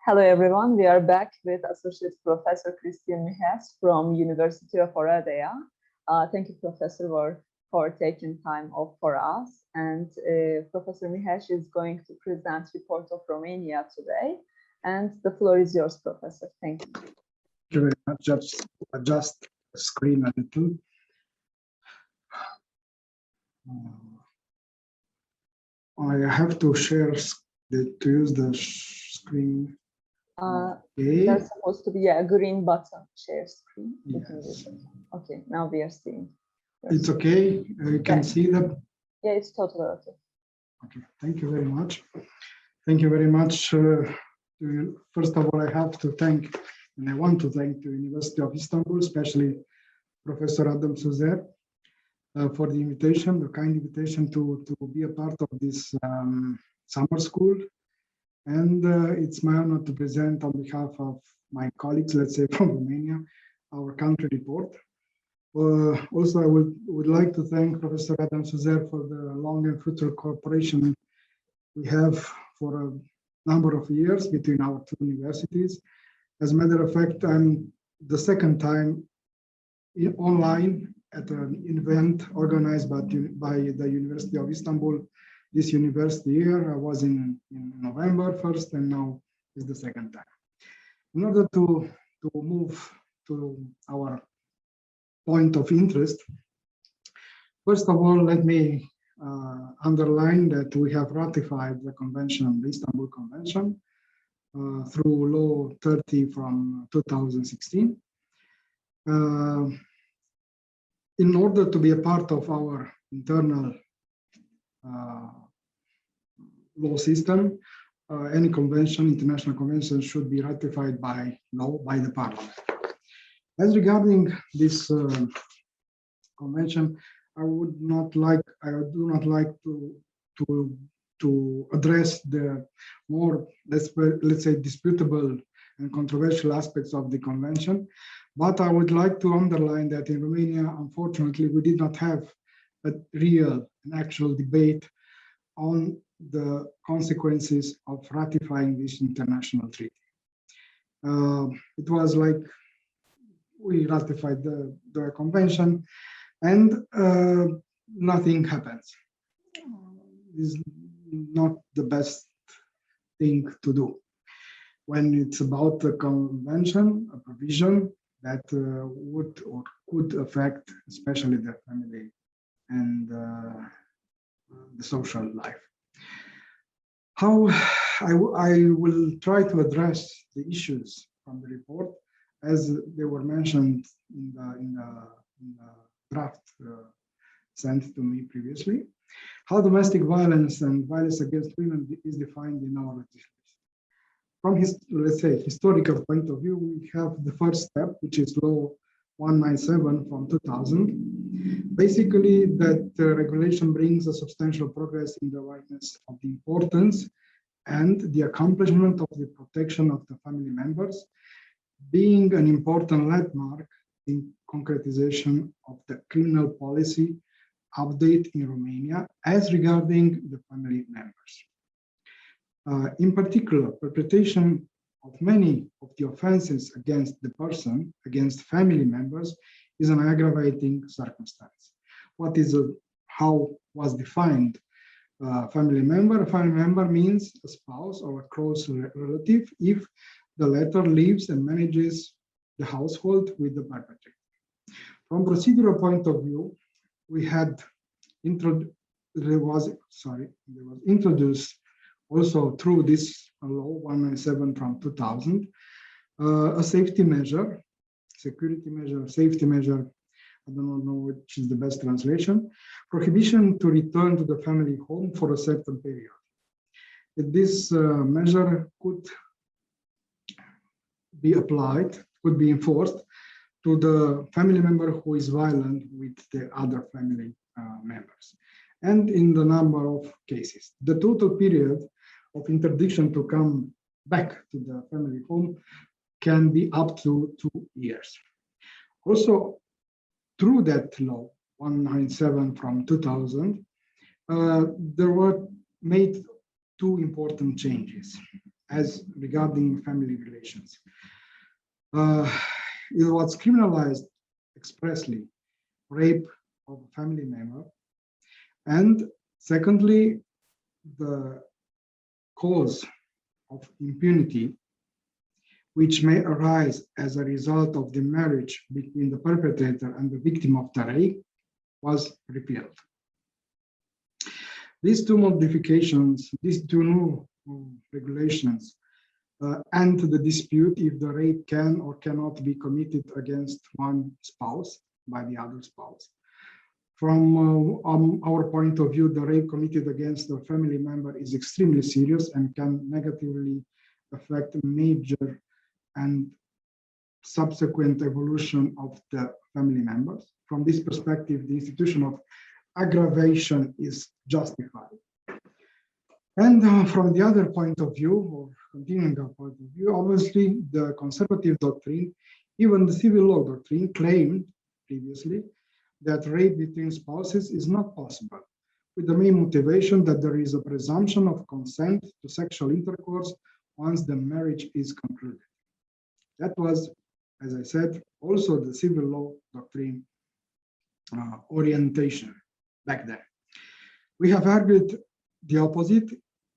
Hello, everyone. We are back with Associate Professor Cristian Mihes from University of Oradea. Thank you, Professor, for taking time off for us. And Professor Mihes is going to present Reports of Romania today. And the floor is yours, Professor. Thank you. Thank you very much. Just adjust the screen a little. I have to share to use the screen. Okay. There's supposed to be a green button, share screen. Yes. Okay, now we are seeing. It's okay. You can see that. Yeah, it's totally okay. Okay. Thank you very much. Thank you very much. First of all, I have to thank, and I want to thank the University of Istanbul, especially Professor Adam Suzer, for the invitation, the kind invitation to be a part of this summer school. And it's my honor to present on behalf of my colleagues, let's say from Romania, our country report. Also, I would like to thank Professor Adam Suzer for the long and fruitful cooperation we have for a number of years between our two universities. As a matter of fact, I'm the second time online at an event organized by the University of Istanbul this university year. I was in November first, and now is the second time. In order to move to our point of interest, first of all, let me underline that we have ratified the convention, the Istanbul Convention, through Law 30 from 2016. In order to be a part of our internal law system, any convention, international convention, should be ratified by law by the parliament. As regarding this convention, I do not like to address the more, let's say, disputable and controversial aspects of the convention, but I would like to underline that in Romania, unfortunately, we did not have a real and actual debate on the consequences of ratifying this international treaty. It was like we ratified the convention and nothing happens. It's not the best thing to do when it's about the convention, a provision that would or could affect especially the family and the social life. How I will try to address the issues from the report as they were mentioned in the draft sent to me previously. How domestic violence and violence against women is defined in our legislation. From let's say, historical point of view, we have the first step, which is Law 197 from 2000. Basically, that regulation brings a substantial progress in the awareness of the importance and the accomplishment of the protection of the family members, being an important landmark in concretization of the criminal policy update in Romania as regarding the family members. In particular, perpetration of many of the offenses against the person, against family members, is an aggravating circumstance. How was defined family member? A family member means a spouse or a close relative if the latter lives and manages the household with the perpetrator. From procedural point of view, there was introduced also through this law 197 from 2000, a safety measure, security measure, safety measure, I don't know which is the best translation, prohibition to return to the family home for a certain period. This measure could be applied, could be enforced to the family member who is violent with the other family members. And in the number of cases, the total period of interdiction to come back to the family home can be up to 2 years. Also, through that law 197 from 2000, there were made two important changes. as regarding family relations. It was criminalized expressly, rape of a family member. And secondly, the cause of impunity, which may arise as a result of the marriage between the perpetrator and the victim of the rape, was repealed. These two modifications, these two new regulations, end the dispute if the rape can or cannot be committed against one spouse by the other spouse. From our point of view, the rape committed against a family member is extremely serious and can negatively affect major and subsequent evolution of the family members. From this perspective, the institution of aggravation is justified. And from the other point of view, or continuing our point of view, obviously the conservative doctrine, even the civil law doctrine, claimed previously that rape between spouses is not possible, with the main motivation that there is a presumption of consent to sexual intercourse once the marriage is concluded. That was, as I said, also the civil law doctrine orientation back then. We have argued the opposite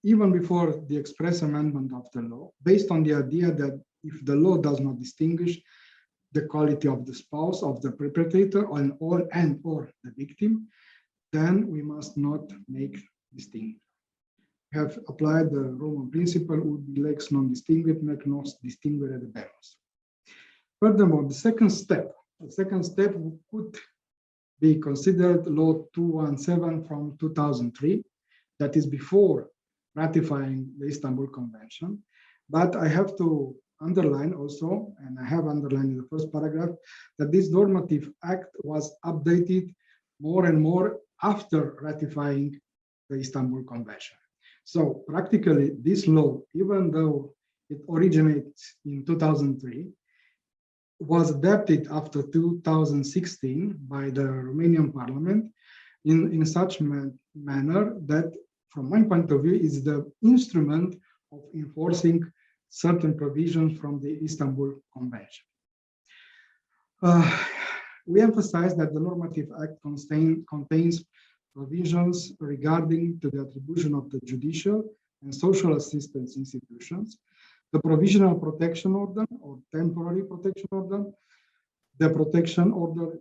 even before the express amendment of the law, based on the idea that if the law does not distinguish the quality of the spouse, of the perpetrator, or the victim, then we must not make distinction. We have applied the Roman principle, ut lex non distinguit, nec nos distinguere debemus. Furthermore, the second step could be considered Law 217 from 2003, that is before ratifying the Istanbul Convention. But I have to underline also, and I have underlined in the first paragraph, that this normative act was updated more and more after ratifying the Istanbul Convention. So practically this law, even though it originates in 2003, was adapted after 2016 by the Romanian Parliament in such manner that, from my point of view, is the instrument of enforcing certain provisions from the Istanbul Convention. We emphasize that the normative act contains provisions regarding to the attribution of the judicial and social assistance institutions, the provisional protection order or temporary protection order, the protection order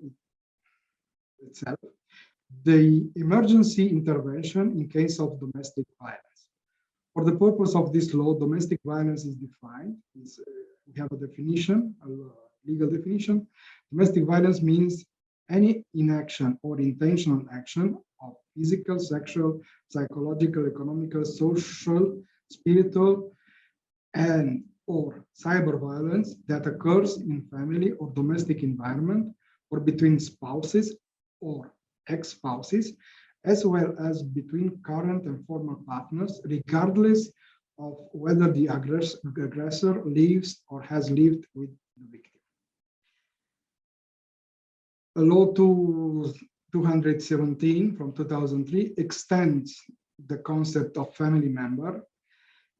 itself, the emergency intervention in case of domestic violence. For the purpose of this law, domestic violence is defined. We have a definition, a legal definition. Domestic violence means any inaction or intentional action of physical, sexual, psychological, economical, social, spiritual, and or cyber violence that occurs in family or domestic environment or between spouses or ex-spouses, as well as between current and former partners, regardless of whether the aggressor lives or has lived with the victim. Law 217 from 2003 extends the concept of family member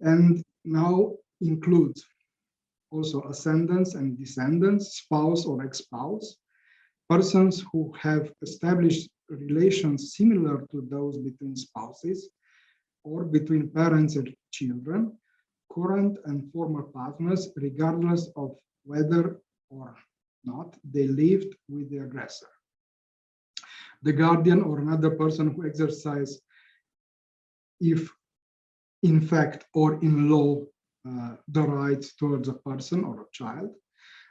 and now includes also ascendants and descendants, spouse or ex-spouse, persons who have established relations similar to those between spouses or between parents and children, current and former partners, regardless of whether or not they lived with the aggressor. The guardian or another person who exercise, if in fact or in law, the rights towards a person or a child,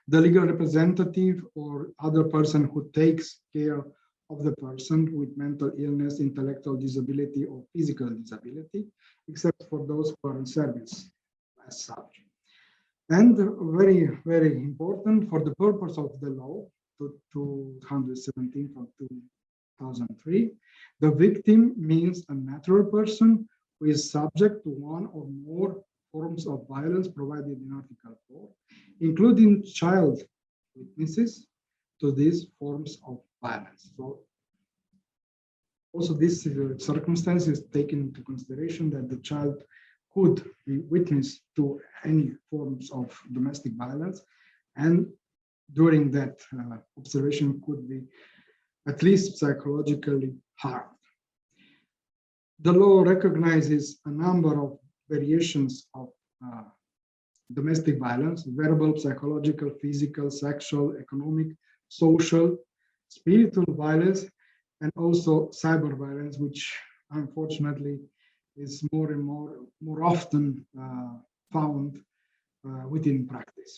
the legal representative or other person who takes care of the person with mental illness, intellectual disability, or physical disability, except for those who are in service as such. And very, very important, for the purpose of the law 217 from 2003, the victim means a natural person who is subject to one or more forms of violence provided in Article 4, including child witnesses to these forms of violence. So also this circumstance is taken into consideration that the child could be witness to any forms of domestic violence, and during that observation could be at least psychologically harmed. The law recognizes a number of variations of domestic violence: verbal, psychological, physical, sexual, economic, social, spiritual violence, and also cyber violence, which unfortunately is more and more often found within practice.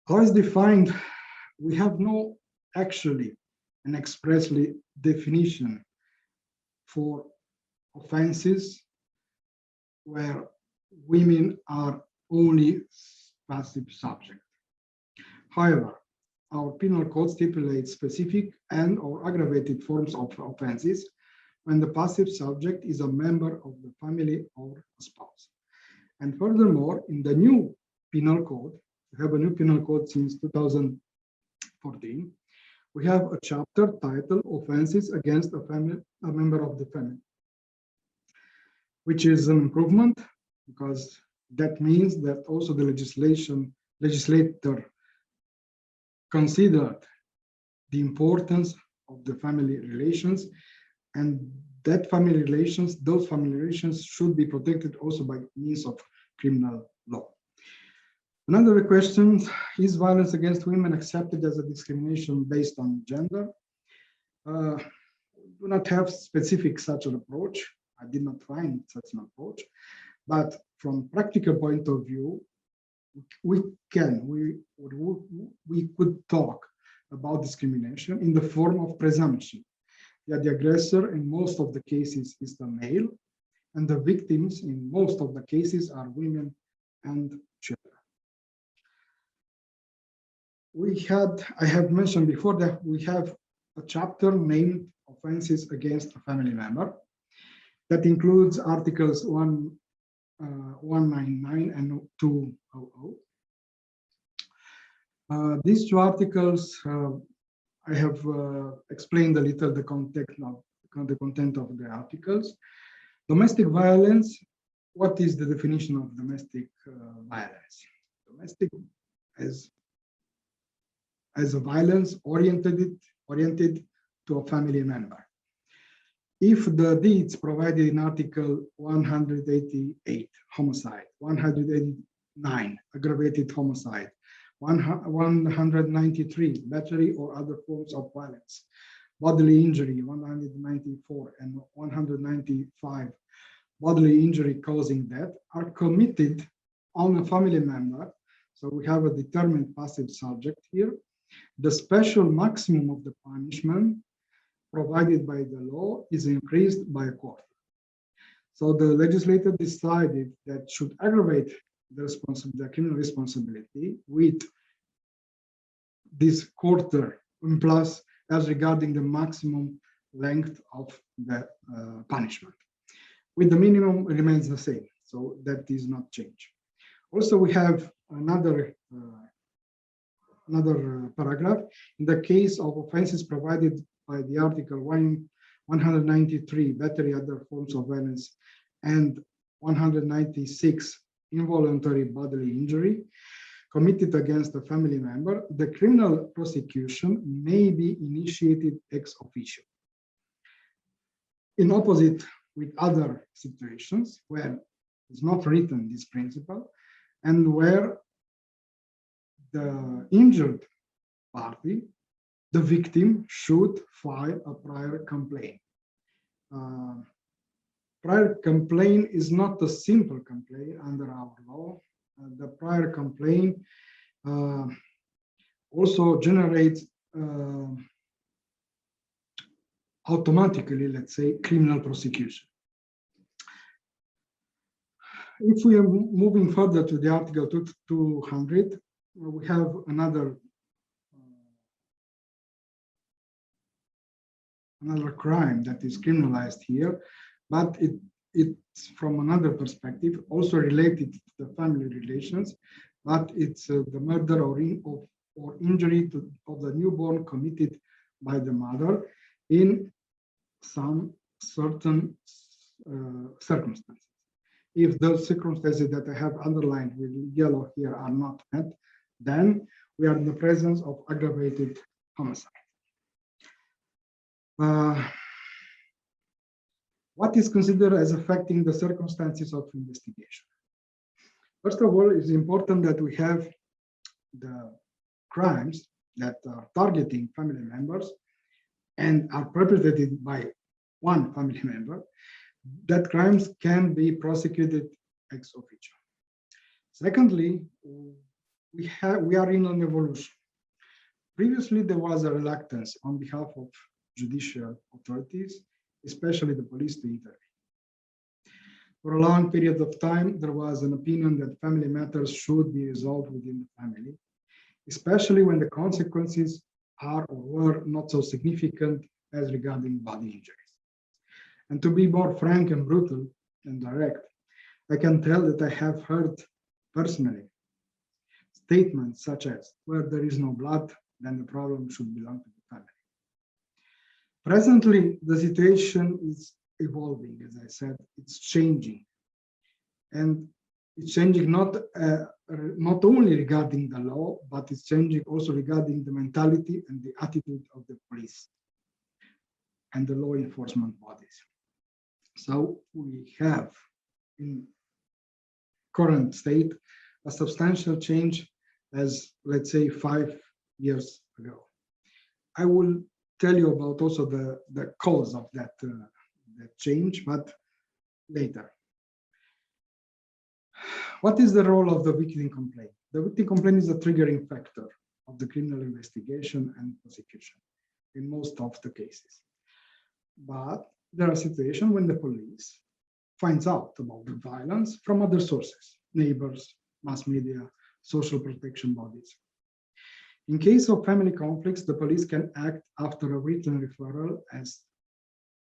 How is defined? We have no actually an expressly definition for offenses where women are only passive subject. However, our penal code stipulates specific and or aggravated forms of offenses when the passive subject is a member of the family or a spouse. And furthermore, in the new penal code, we have a new penal code since 2014, we have a chapter titled Offenses Against a Member of the Family, which is an improvement because that means that also the legislator considered the importance of the family relations, and that family relations, those family relations should be protected also by means of criminal law. Another question, is violence against women accepted as a discrimination based on gender? Do not have specific such an approach. I did not find such an approach, but from practical point of view, we could talk about discrimination in the form of presumption that the aggressor in most of the cases is the male, and the victims in most of the cases are women and children. I have mentioned before that we have a chapter named Offenses Against a Family Member that includes articles 199 and 200. These two articles, I have explained a little the content of the articles. Domestic violence, what is the definition of domestic violence? Domestic as a violence oriented to a family member. If the deeds provided in Article 188, homicide, 189, aggravated homicide, 193, battery or other forms of violence, bodily injury, 194, and 195, bodily injury causing death, are committed on a family member, so we have a determined passive subject here, the special maximum of the punishment provided by the law is increased by a quarter. So the legislator decided that should aggravate the criminal responsibility with this quarter plus as regarding the maximum length of the punishment. With the minimum remains the same, so that is not changed. Also, we have another paragraph. In the case of offenses provided by the Article 193, battery, other forms of violence, and 196, involuntary bodily injury, committed against a family member, the criminal prosecution may be initiated ex officio. In opposite with other situations where it's not written this principle, and where the injured party, the victim, should file a prior complaint. Prior complaint is not a simple complaint under our law. The prior complaint also generates automatically, let's say, criminal prosecution. If we are moving further to the Article 200, we have another crime that is criminalized here, but it's from another perspective, also related to the family relations, but it's the murder or injury of the newborn committed by the mother in some certain circumstances. If those circumstances that I have underlined with yellow here are not met, then we are in the presence of aggravated homicide. What is considered as affecting the circumstances of investigation? First of all, it's important that we have the crimes that are targeting family members and are perpetrated by one family member, that crimes can be prosecuted ex officio. Secondly, we are in an evolution. Previously, there was a reluctance on behalf of judicial authorities, especially the police, to intervene. For a long period of time, there was an opinion that family matters should be resolved within the family, especially when the consequences are or were not so significant as regarding body injuries. And to be more frank and brutal and direct, I can tell that I have heard personally statements such as, where there is no blood, then the problem should belong to the family. Presently, the situation is evolving, as I said, it's changing. And it's changing not only regarding the law, but it's changing also regarding the mentality and the attitude of the police and the law enforcement bodies. So we have in current state a substantial change as, let's say, 5 years ago. I will tell you about also the cause of that change, but later. What is the role of the victim complaint? The victim complaint is a triggering factor of the criminal investigation and prosecution in most of the cases. But there are situations when the police finds out about the violence from other sources, neighbors, mass media, social protection bodies. In case of family conflicts, the police can act after a written referral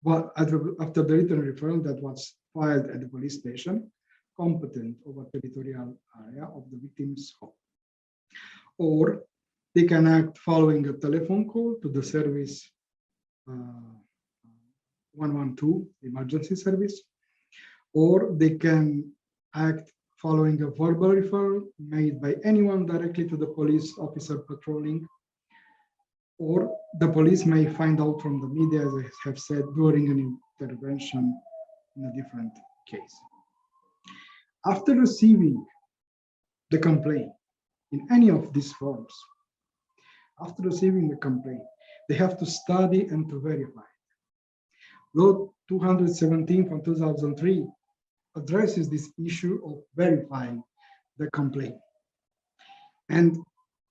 after the written referral that was filed at the police station, competent over territorial area of the victim's home. Or they can act following a telephone call to the service 112, emergency service, or they can act following a verbal referral made by anyone directly to the police officer patrolling, or the police may find out from the media, as I have said, during an intervention in a different case. After receiving the complaint in any of these forms, after receiving the complaint, they have to study and to verify. Law 217 from 2003 addresses this issue of verifying the complaint. And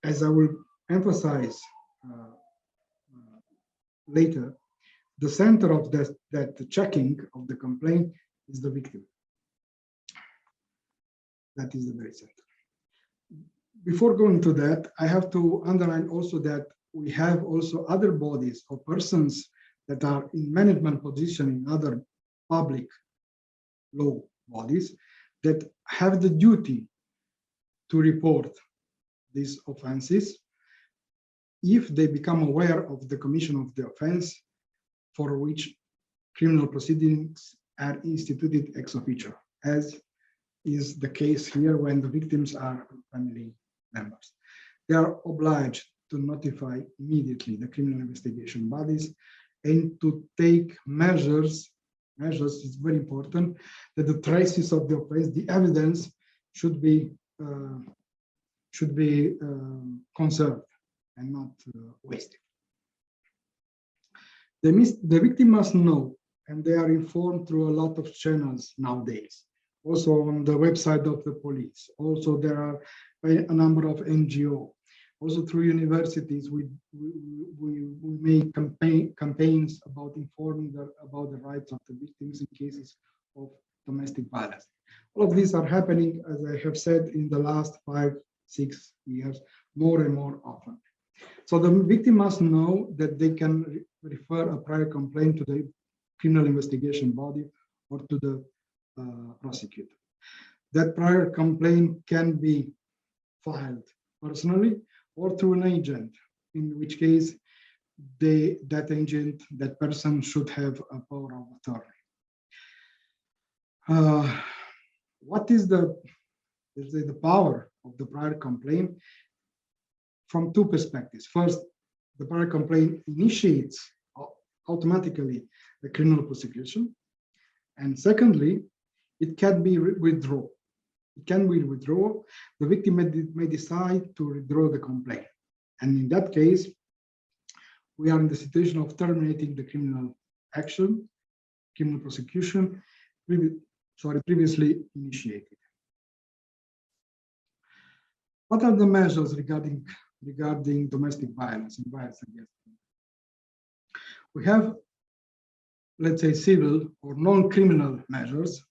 as I will emphasize later, the center of that checking of the complaint is the victim. That is the very center. Before going to that, I have to underline also that we have also other bodies or persons that are in management position in other public law bodies that have the duty to report these offenses if they become aware of the commission of the offense for which criminal proceedings are instituted ex officio, as is the case here when the victims are family members. They are obliged to notify immediately the criminal investigation bodies and to take measures is very important, that the traces of the offense, the evidence should be conserved and not wasted. The victim must know, and they are informed through a lot of channels nowadays, also on the website of the police. Also, there are a number of NGO. Also through universities, we make campaigns about informing about the rights of the victims in cases of domestic violence. All of these are happening, as I have said, in the last 5-6 years, more and more often. So the victim must know that they can refer a prior complaint to the criminal investigation body or to the prosecutor. That prior complaint can be filed personally or through an agent, in which case that agent, that person should have a power of attorney. What is the, let's say, the power of the prior complaint from two perspectives? First, the prior complaint initiates automatically the criminal prosecution, and secondly, it can be withdrawn. It can be withdrawn. The victim may decide to withdraw the complaint, and in that case, we are in the situation of terminating the criminal action, criminal prosecution, previously initiated. What are the measures regarding domestic violence and violence against women? We have, let's say, civil or non-criminal measures.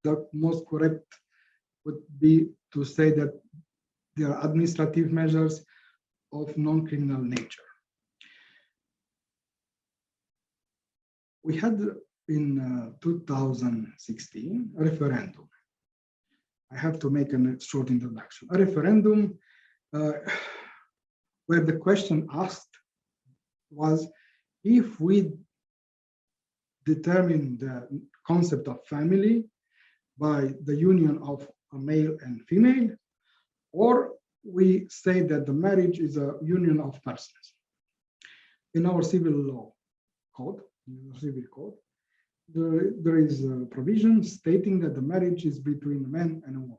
The most correct would be to say that they are administrative measures of non-criminal nature. We had in 2016 a referendum. I have to make a short introduction. A referendum where the question asked was, if we determine the concept of family by the union of a male and female, or we say that the marriage is a union of persons. In our civil law code, there is a provision stating that the marriage is between a man and a woman.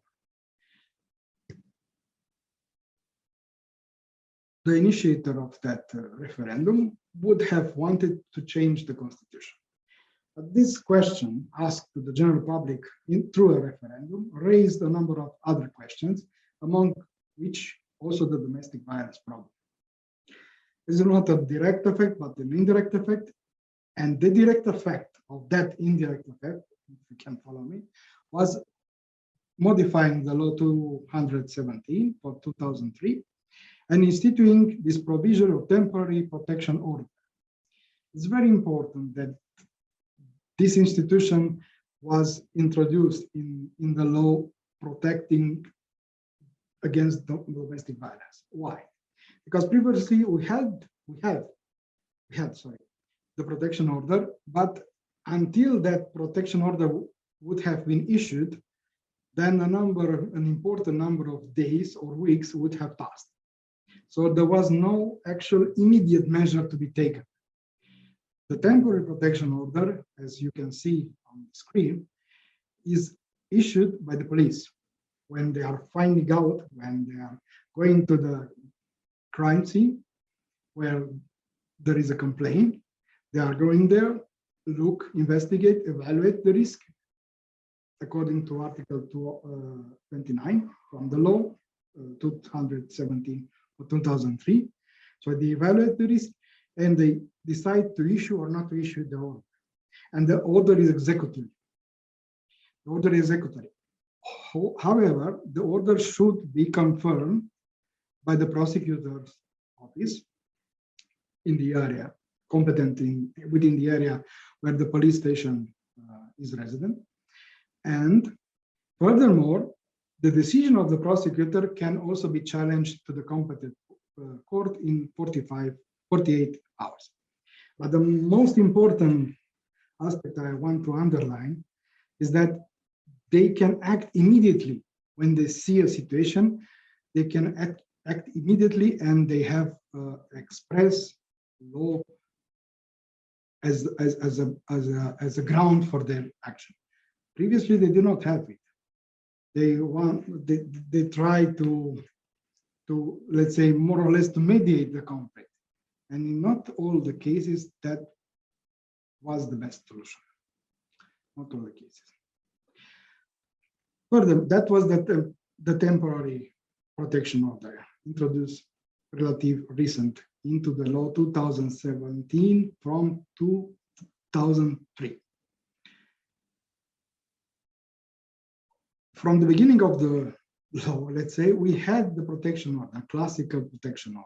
The initiator of that referendum would have wanted to change the constitution. But this question asked to the general public through a referendum raised a number of other questions, among which also the domestic violence problem. This is not a direct effect, but an indirect effect. And the direct effect of that indirect effect, if you can follow me, was modifying the law 217 for 2003 and instituting this provision of temporary protection order. It's very important that this institution was introduced in the law protecting against domestic violence. Why? Because previously we had the protection order, but until that protection order would have been issued, then an important number of days or weeks would have passed. So there was no actual immediate measure to be taken. The temporary protection order, as you can see on the screen, is issued by the police when they are finding out, when they are going to the crime scene where there is a complaint. They are going there, look, investigate, evaluate the risk according to Article 29 from the law 217 of 2003. So they evaluate the risk and they decide to issue or not to issue the order. And the order is executive. The order is executory. However, the order should be confirmed by the prosecutor's office in the area, competent within the area where the police station is resident. And furthermore, the decision of the prosecutor can also be challenged to the competent court in 48 hours. But the most important aspect I want to underline is that they can act immediately when they see a situation. They can act immediately, and they have express law as a ground for their action. Previously, they do not have it. They try to let's say more or less to mediate the conflict, and in not all the cases that was the best solution. Not all the cases. Further, that was the temporary protection order introduced relative recent into the law 2017 from 2003. From the beginning of the law, let's say, we had the protection order, classical protection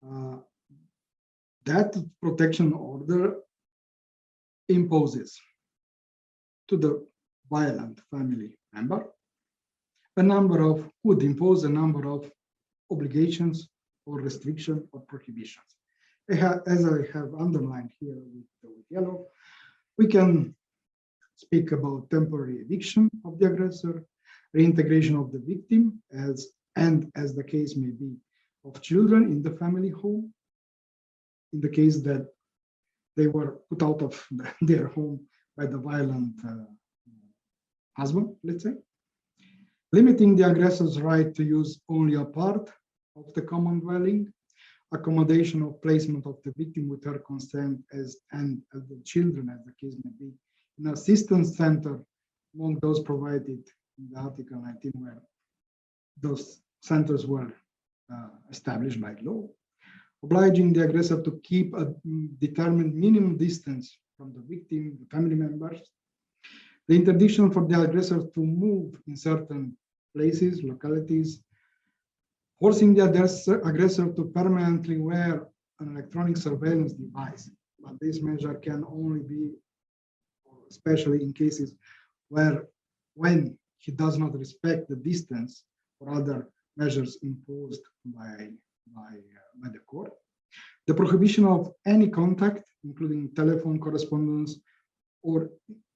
order. That protection order imposes to the violent family member would impose a number of obligations or restrictions or prohibitions. As I have underlined here with yellow, we can speak about temporary eviction of the aggressor, reintegration of the victim, as the case may be, of children in the family home, in the case that they were put out of their home by the violent husband, let's say. Limiting the aggressor's right to use only a part of the common dwelling, accommodation of placement of the victim with her consent and the children, as the case may be, in assistance center among those provided in the Article 19, where those centers were established by law, obliging the aggressor to keep a determined minimum distance from the victim, the family members, the interdiction for the aggressor to move in certain places, localities, forcing the aggressor to permanently wear an electronic surveillance device. But this measure can only be, especially in cases when he does not respect the distance or other measures imposed by the court. The prohibition of any contact, including telephone correspondence or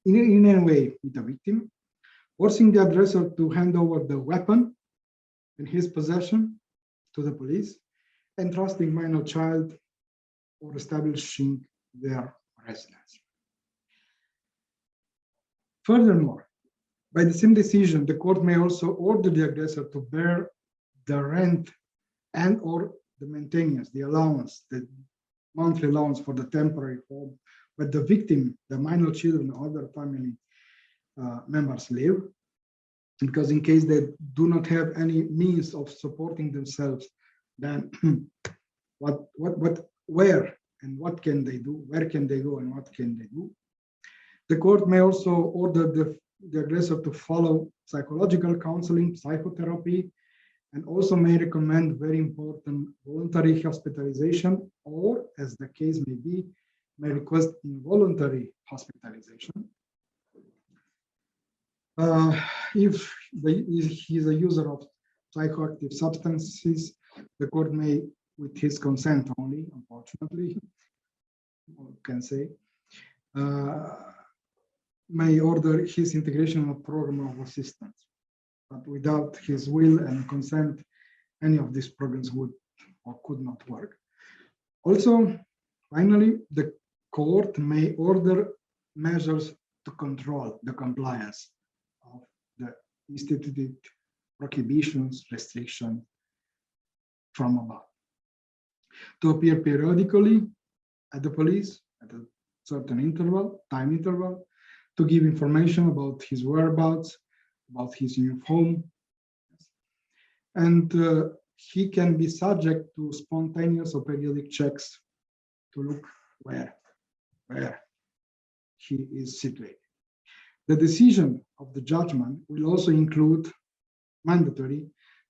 in any way with the victim, forcing the aggressor to hand over the weapon in his possession to the police, entrusting minor child or establishing their residence. Furthermore, by the same decision, the court may also order the aggressor to bear the rent and or the maintenance, the allowance, the monthly allowance for the temporary home where the victim, the minor children, or other family members live, because in case they do not have any means of supporting themselves, then where and what can they do? Where can they go and what can they do? The court may also order the aggressor to follow psychological counseling, psychotherapy, and also may recommend, very important, voluntary hospitalization, or, as the case may be, may request involuntary hospitalization. If he is a user of psychoactive substances, the court may, with his consent only, unfortunately, one can say, may order his integration in a program of assistance. But without his will and consent, any of these programs would or could not work. Also, finally, the court may order measures to control the compliance of the instituted prohibitions, restrictions from above. To appear periodically at the police at a certain interval, time interval, to give information about his whereabouts, about his new home, and he can be subject to spontaneous or periodic checks to look where he is situated. The decision of the judgment will also include mandatory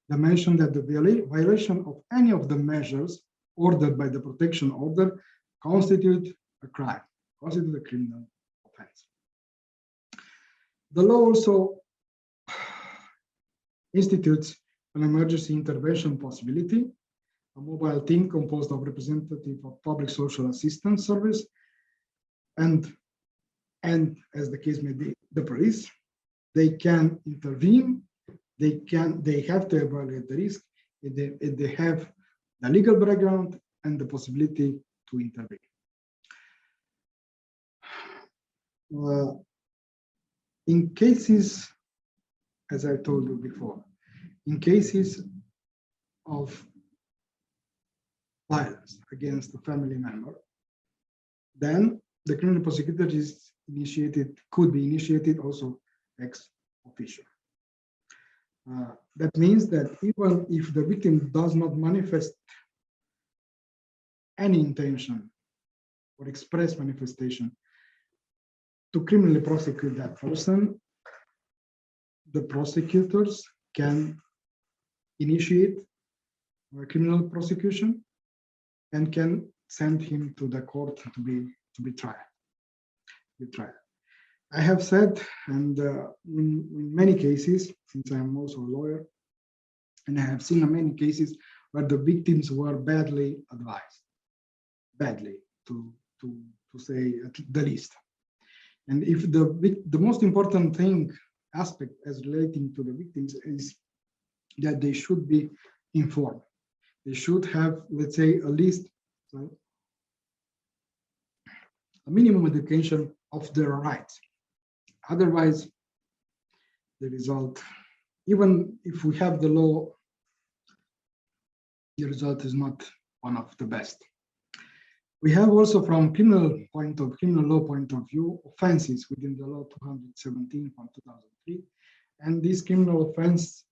the mention that the violation of any of the measures ordered by the protection order constitute a crime, constitute a criminal offense. The law also institutes an emergency intervention possibility, a mobile team composed of representatives of public social assistance service, and as the case may be, the police. They can intervene. They have to evaluate the risk. They have the legal background and the possibility to intervene. In cases, as I told you before, in cases of violence against a family member, then the criminal prosecutor could be initiated also ex officio. That means that even if the victim does not manifest any intention or express manifestation to criminally prosecute that person, the prosecutors can initiate a criminal prosecution and can send him to the court to be tried. I have said, and in many cases, since I am also a lawyer, and I have seen many cases where the victims were badly advised, badly to say at the least. And if the most important aspect as relating to the victims is that they should be informed. They should have, let's say, at least a minimum education of their rights. Otherwise, the result, even if we have the law, the result is not one of the best. We have also from criminal law point of view, offenses within the law 217 from 2003. And this criminal offense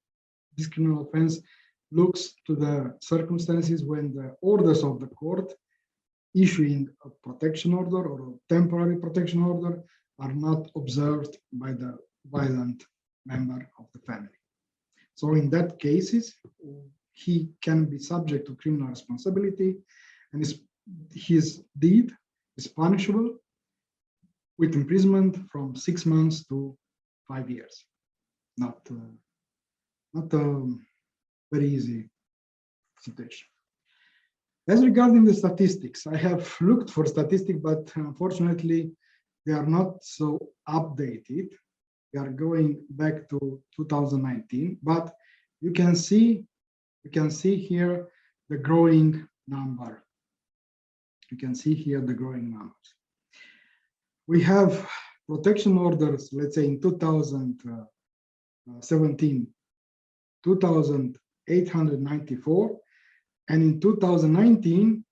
looks to the circumstances when the orders of the court issuing a protection order or a temporary protection order are not observed by the violent member of the family. So in that cases, he can be subject to criminal responsibility, and his deed is punishable with imprisonment from 6 months to 5 years. Not a very easy situation. As regarding the statistics, I have looked for statistics, but unfortunately, they are not so updated. We are going back to 2019, but you can see here the growing number. You can see here the growing numbers. We have protection orders, let's say in 2017, 2,894, and in 2019,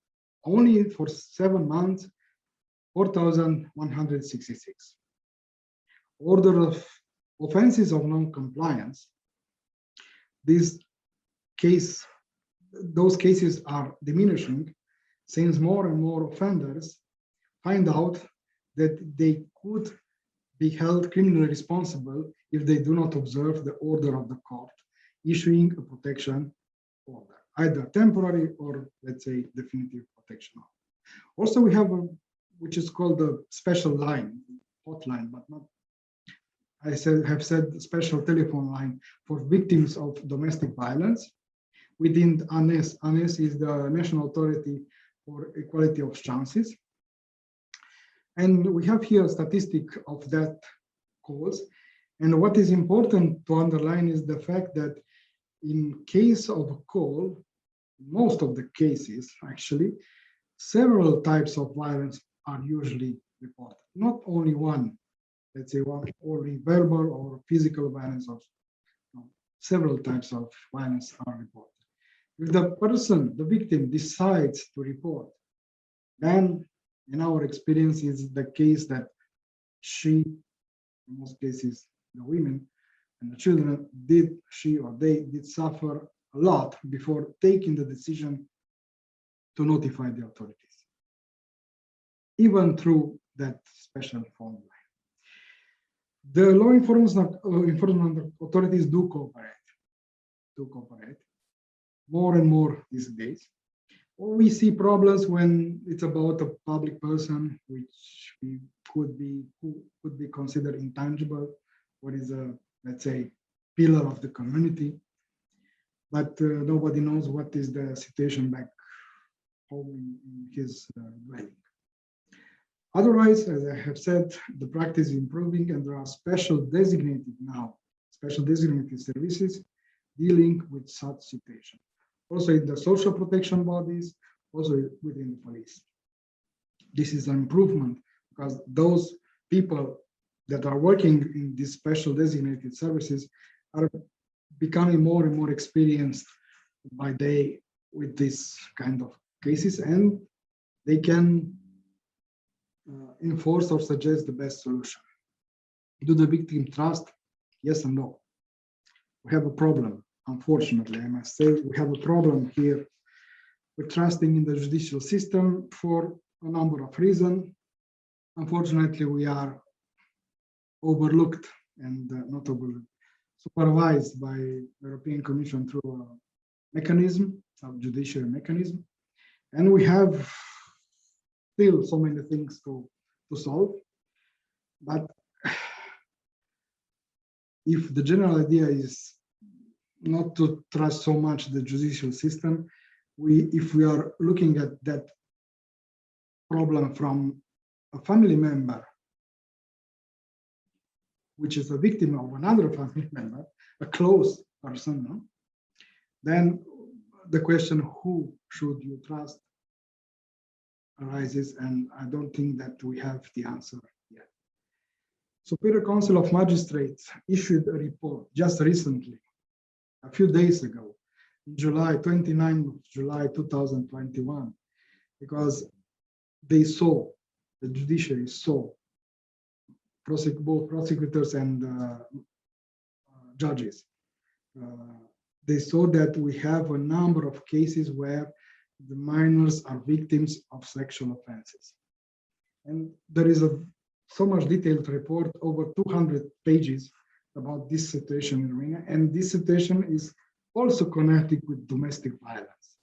only for 7 months, 4,166. Order of offenses of non-compliance. Those cases are diminishing since more and more offenders find out that they could be held criminally responsible if they do not observe the order of the court issuing a protection order, either temporary or, let's say, definitive protection order. Also, we have which is called a special line, hotline, but not, I have said special telephone line for victims of domestic violence within ANES. ANES is the National Authority for Equality of Chances. And we have here a statistic of that calls. And what is important to underline is the fact that in case of a call, most of the cases actually, several types of violence are usually reported. Not only one, let's say one, only verbal or physical violence, or several types of violence are reported. If the person, the victim, decides to report, then in our experience is the case that she, in most cases, the women and the children she or they did suffer a lot before taking the decision to notify the authorities, even through that special phone line. The law enforcement authorities do cooperate more and more these days. We see problems when it's about a public person, which who could be considered intangible, or is a, let's say, pillar of the community. But nobody knows what is the situation back home in his dwelling. Otherwise, as I have said, the practice is improving, and there are special designated services dealing with such situation. Also in the social protection bodies, also within the police. This is an improvement because those people that are working in these special designated services are becoming more and more experienced by day with this kind of cases, and they can enforce or suggest the best solution. Do the victim trust? Yes and no. We have a problem. Unfortunately, I must say, we have a problem here with trusting in the judicial system for a number of reasons. Unfortunately, we are overlooked and not overlooked, supervised by the European Commission through a mechanism, a judiciary mechanism. And we have still so many things to solve. But if the general idea is not to trust so much the judicial system, if we are looking at that problem from a family member which is a victim of another family member, a close person, no? Then the question, who should you trust, arises, and I don't think that we have the answer yet. Superior Council of Magistrates issued a report just recently, a few days ago, July 29th of July 2021, because they saw, the judiciary saw, both prosecutors and judges, they saw that we have a number of cases where the minors are victims of sexual offenses. And there is so much detailed report, over 200 pages, about this situation in Romania. And this situation is also connected with domestic violence.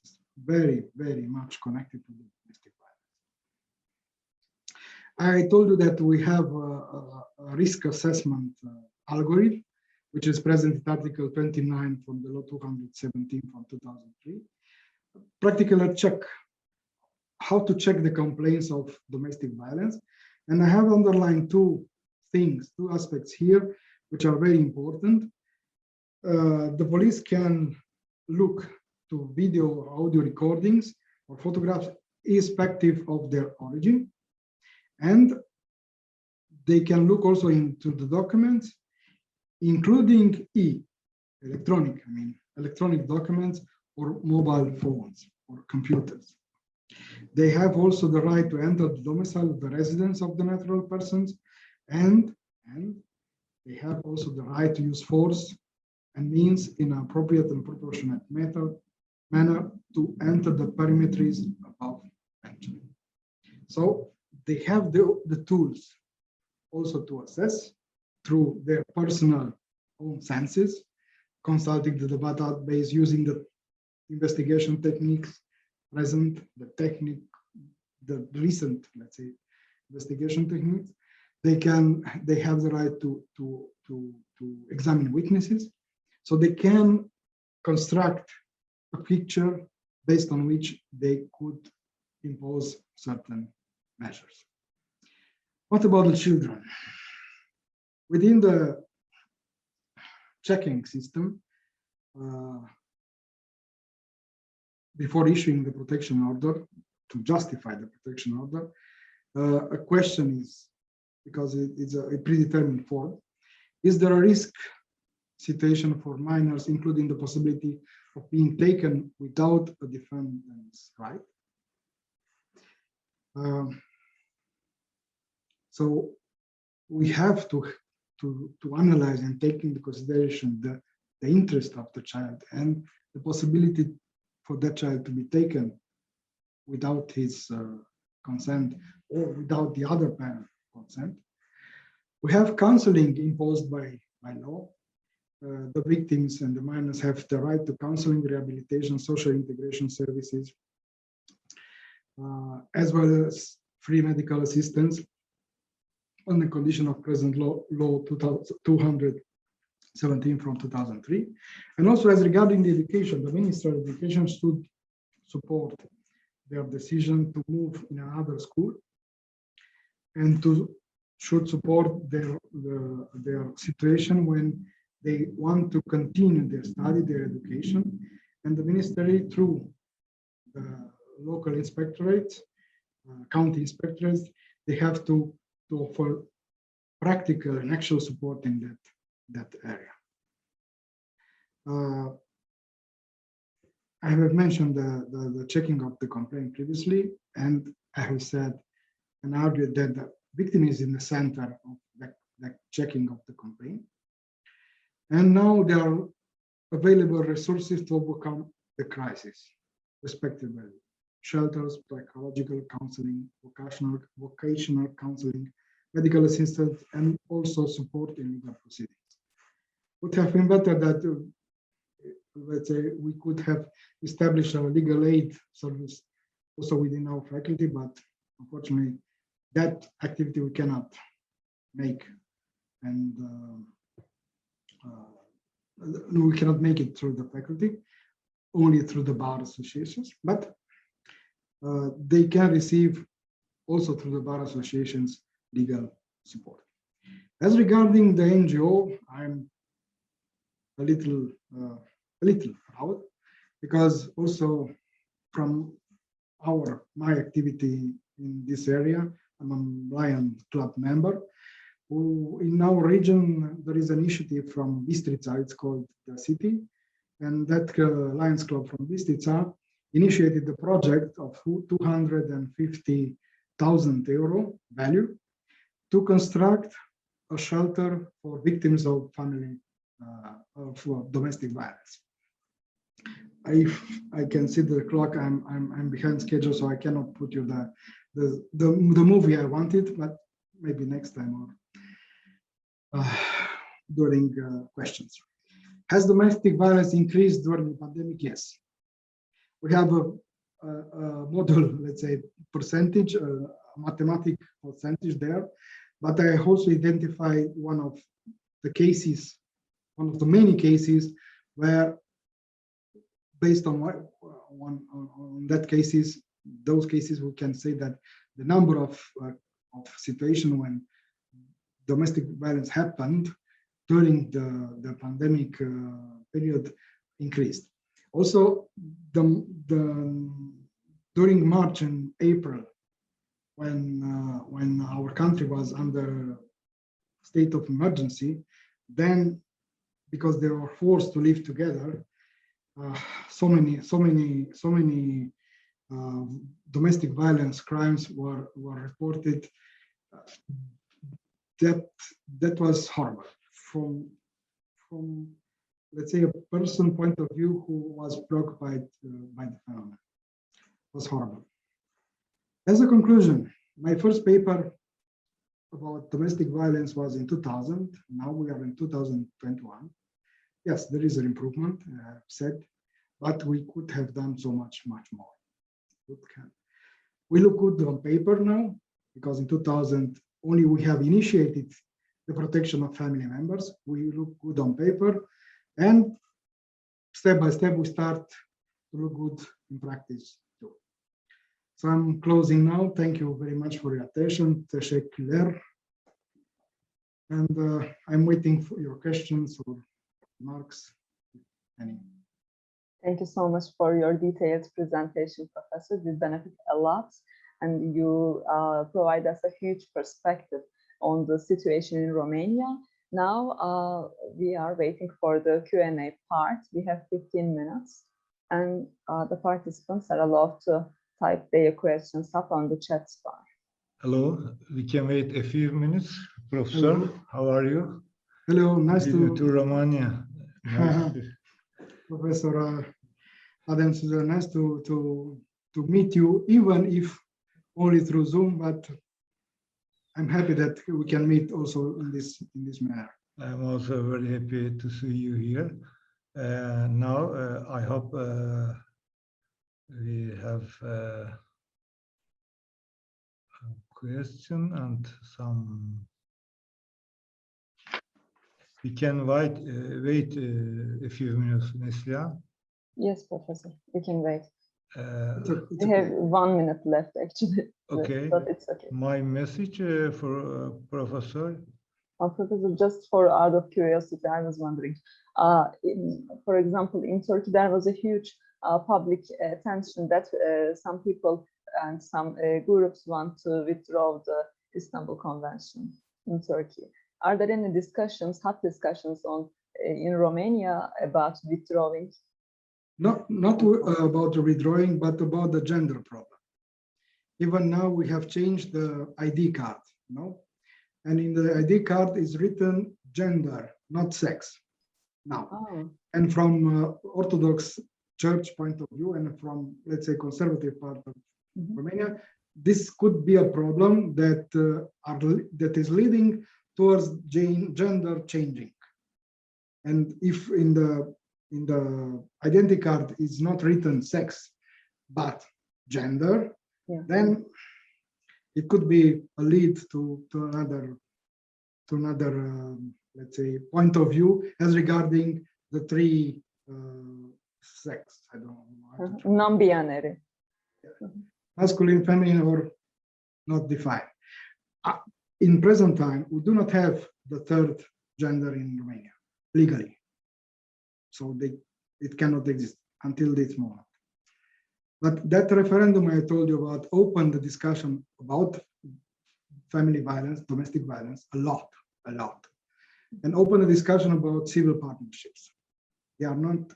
It's very, very much connected to domestic violence. I told you that we have a risk assessment algorithm, which is present in Article 29 from the Law 217 from 2003. Practically check how to check the complaints of domestic violence. And I have underlined two aspects here, which are very important. The police can look to video or audio recordings or photographs irrespective of their origin. And they can look also into the documents, including electronic documents or mobile phones or computers. They have also the right to enter the domicile of the residence of the natural persons, and they have also the right to use force and means in an appropriate and proportionate manner to enter the perimeters above mentioned. So they have the tools also to assess through their personal own senses, consulting the database, using the investigation techniques present, the recent, let's say, investigation techniques. They have the right to examine witnesses, so they can construct a picture based on which they could impose certain measures. What about the children? Within the checking system, before issuing the protection order, to justify the protection order, a question is, because it's a predetermined form, is there a risk situation for minors, including the possibility of being taken without a defendant's right? So we have to analyze and take into consideration the interest of the child and the possibility for that child to be taken without his consent or without the other parent's consent. We have counseling imposed by law. The victims and the minors have the right to counseling, rehabilitation, social integration services, as well as free medical assistance on the condition of present law 217 from 2003. And also, as regarding the education, the Ministry of Education should support their decision to move in another school and should support their situation when they want to continue their study, their education. And the ministry, through the local inspectorates, county inspectorates, they have to offer practical and actual support in that area. I have mentioned the checking of the complaint previously, and I have said and argued that the victim is in the center of the checking of the complaint. And now there are available resources to overcome the crisis, respectively: shelters, psychological counseling, vocational counseling, medical assistance, and also support in legal proceedings. It would have been better that, let's say, we could have established a legal aid service also within our faculty, but unfortunately, that activity we cannot make, and we cannot make it through the faculty, only through the bar associations, but they can receive also through the bar associations legal support. As regarding the NGO, I'm a little proud, because also from my activity in this area, I'm a Lion Club member. In our region, there is an initiative from Bistrica, it's called The City, and that Lions Club from Bistrica initiated the project of 250,000 euro value to construct a shelter for victims of domestic violence. If I can see the clock, I'm behind schedule, so I cannot put you the movie I wanted, but maybe next time or during questions. Has domestic violence increased during the pandemic? Yes. We have a model, let's say, percentage, a mathematical percentage there, but I also identify one of the many cases where, based on those cases, we can say that the number of situations when domestic violence happened during the pandemic period increased. Also, during March and April, when our country was under state of emergency, then because they were forced to live together, so many domestic violence crimes were reported. That was horrible from let's say a person point of view who was preoccupied by the phenomenon. It was horrible. As a conclusion, my first paper about domestic violence was in 2000. Now we are in 2021. Yes, there is an improvement, I've said, but we could have done so much more. We look good on paper now, because in 2000 only we have initiated the protection of family members. We look good on paper, and step by step we start to look good in practice too. So I'm closing now. Thank you very much for your attention. Teşekkürler. And I'm waiting for your questions or remarks. Any. Thank you so much for your detailed presentation, Professor. We benefit a lot, and you provide us a huge perspective on the situation in Romania. Now we are waiting for the Q&A part. We have 15 minutes, and the participants are allowed to type their questions up on the chat bar. Hello, we can wait a few minutes. Professor, hello. How are you? Hello, nice to Romania. Nice Professor Adam Suzer, nice to meet you, even if only through Zoom, but I'm happy that we can meet also in this manner. I'm also very happy to see you here. Now, I hope we have a question and some. We can wait a few minutes, Neslihan. Yes, Professor, we can wait. It's We have 1 minute left, actually. Okay. But it's okay. My message for Professor. Professor, just for out of curiosity, I was wondering, for example, in Turkey, there was a huge public attention that some people and some groups want to withdraw the Istanbul Convention in Turkey. Are there any discussions, hot discussions in Romania about withdrawing? Not about the withdrawing, but about the gender problem. Even now we have changed the ID card, no? And in the ID card is written gender, not sex. Now, and from Orthodox Church point of view, and from, let's say, conservative part of Romania, this could be a problem that is leading towards gender changing. And if in the identity card is not written sex, but gender, then it could be a lead to another let's say point of view as regarding the three sex. I don't know. Non-binary. Masculine, feminine, or not defined. In present time, we do not have the third gender in Romania legally. So it cannot exist until this moment. But that referendum I told you about opened the discussion about family violence, domestic violence, a lot, and opened a discussion about civil partnerships. They are not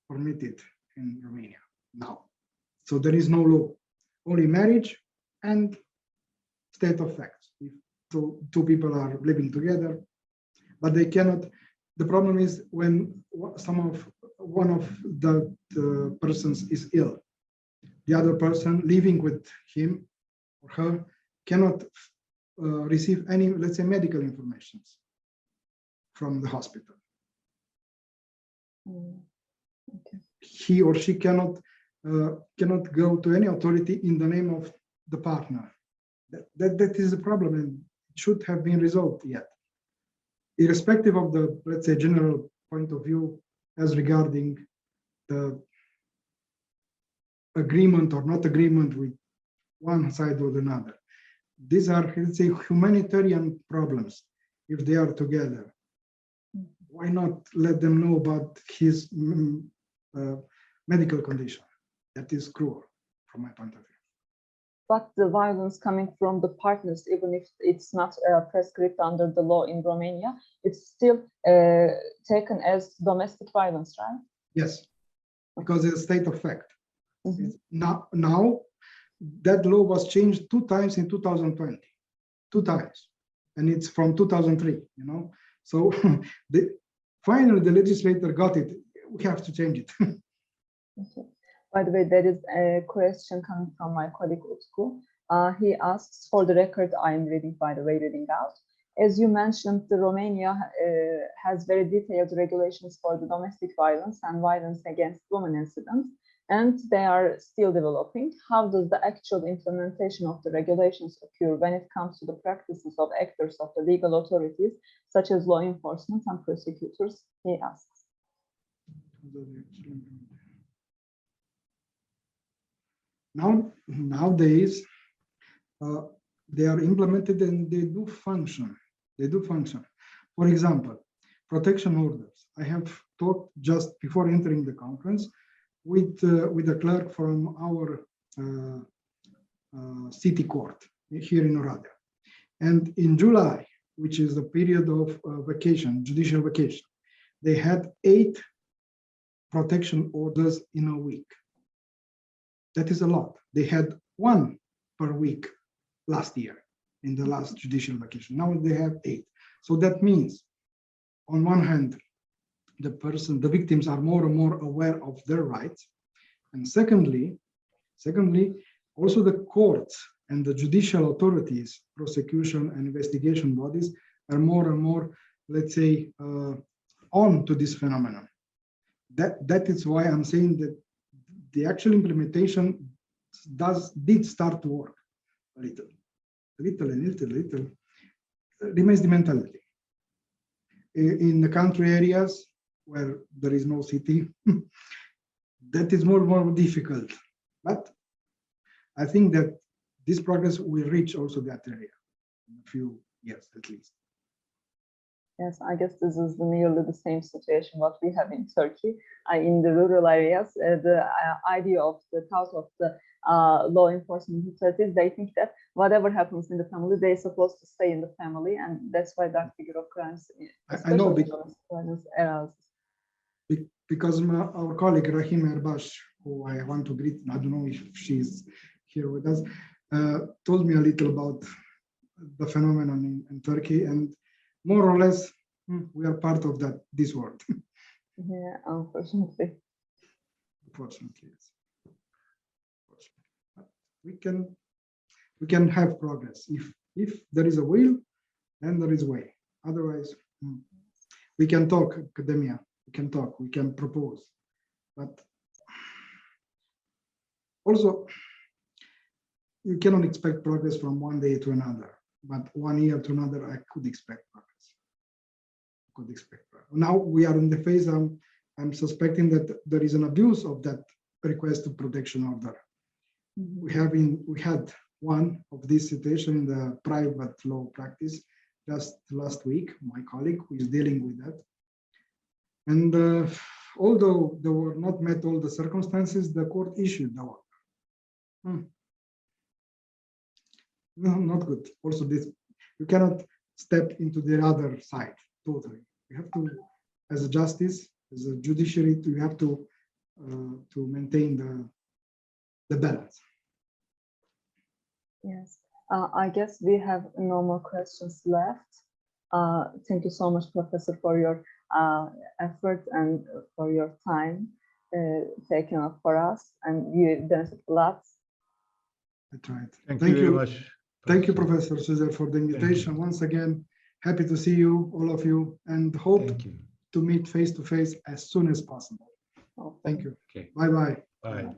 permitted in Romania now. So there is no law, only marriage and state of facts. If two people are living together, but they cannot. The problem is when one of the persons is ill, the other person living with him or her cannot receive any, let's say, medical information from the hospital. Okay. He or she cannot go to any authority in the name of the partner. That is the problem, and it should have been resolved yet. Irrespective of the, let's say, general point of view as regarding the agreement or not agreement with one side or another. These are, let's say, humanitarian problems if they are together. Why not let them know about his medical condition? That is cruel from my point of view. But the violence coming from the partners, even if it's not prescribed under the law in Romania, it's still taken as domestic violence, right? Yes, because it's a state of fact. Mm-hmm. Now, that law was changed 2 times in 2020, 2 times, and it's from 2003, you know. So finally the legislator got it. We have to change it. Okay. By the way, there is a question coming from my colleague Utku. He asks, for the record, I am reading out. As you mentioned, Romania has very detailed regulations for the domestic violence and violence against women incidents, and they are still developing. How does the actual implementation of the regulations occur when it comes to the practices of actors of the legal authorities, such as law enforcement and prosecutors? He asks. Nowadays, they are implemented and they do function. For example, protection orders. I have talked just before entering the conference with a clerk from our city court here in Oradea. And in July, which is the period of vacation, judicial vacation, they had 8 protection orders in a week. That is a lot. They had 1 per week last year in the last judicial vacation. Now they have 8. So that means, on one hand, the victims are more and more aware of their rights. And secondly, also the courts and the judicial authorities, prosecution and investigation bodies are more and more, let's say, on to this phenomenon. That is why I'm saying that the actual implementation did start to work a little. Remains the mentality. In the country areas where there is no city, that is more difficult. But I think that this progress will reach also that area in a few years at least. Yes, I guess this is nearly the same situation what we have in Turkey. In the rural areas, the idea of the thought of the law enforcement authorities, they think that whatever happens in the family, they're supposed to stay in the family, and that's why that figure of crimes, I know, because our colleague Rahim Erbash, who I want to greet, I don't know if she's here with us, told me a little about the phenomenon in Turkey, and more or less we are part of this world. Yeah, unfortunately. Unfortunately, yes. We can have progress if there is a will, then there is way. Otherwise, we can talk, academia. We can talk. We can propose, but also you cannot expect progress from one day to another. But 1 year to another, I could expect progress. Now we are in the phase. I'm suspecting that there is an abuse of that request of protection order. We had one of this situation in the private law practice just last week, my colleague who is dealing with that. And although there were not met all the circumstances, the court issued the order. No, not good. Also, this you cannot step into the other side totally. You have to, as a justice, as a judiciary, you have to maintain the balance. Yes, I guess we have no more questions left. Thank you so much, Professor, for your effort and for your time taken up for us, and you benefit a lot. That's right. Thank you very much. Thank you, Professor Suzer, for the invitation. Once again, happy to see you, all of you, and hope to meet face to face as soon as possible. Oh, Thank you. Okay. Bye-bye. Bye.